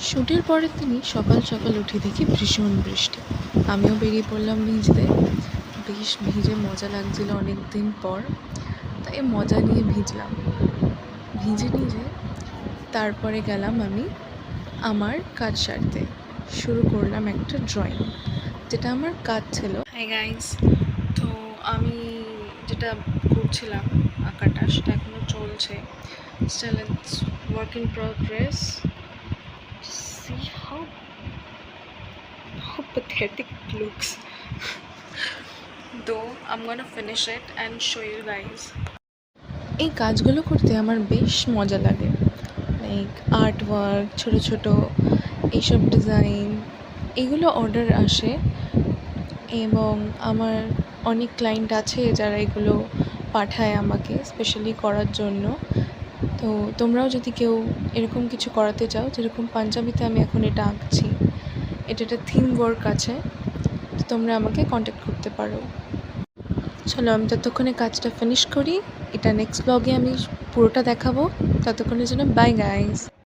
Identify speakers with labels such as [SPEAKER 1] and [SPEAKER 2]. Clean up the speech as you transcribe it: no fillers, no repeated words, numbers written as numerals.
[SPEAKER 1] শ্যুটের পরের দিনই সকাল সকাল উঠে দেখি ভীষণ বৃষ্টি। আমিও বেরিয়ে পড়লাম ভিজতে। বেশ ভিজে মজা লাগছিল অনেক দিন পর, তাই মজা নিয়ে ভিজলাম। ভিজে নিজে তারপরে গেলাম আমি আমার কাজ সারতে। শুরু করলাম একটা ড্রয়িং, যেটা আমার কাজ ছিল। হাই গাইস, তো আমি যেটা করছিলাম আঁকাটা সেটা এখনও চলছে। Still it's work in progress. See how pathetic it looks. Though I'm gonna finish it and show you guys. এই কাজগুলো করতে আমার বেশ মজা লাগে। লাইক আর্ট ওয়ার্ক, ছোটো ছোটো এইসব ডিজাইন, এগুলো অর্ডার আসে এবং আমার অনেক ক্লায়েন্ট আছে যারা এগুলো পাঠায় আমাকে স্পেশালি করার জন্য। তো তোমরাও যদি কেউ এরকম কিছু করাতে চাও, যেরকম পাঞ্জাবিতে আমি এখন এটা আঁকছি, এটা একটা থিম ওয়ার্ক আছে, তো তোমরা আমাকে কন্ট্যাক্ট করতে পারো। চলো আমি ততক্ষণে কাজটা ফিনিশ করি। এটা নেক্সট ব্লগে আমি পুরোটা দেখাবো। ততক্ষণের জন্য বাই গাইস।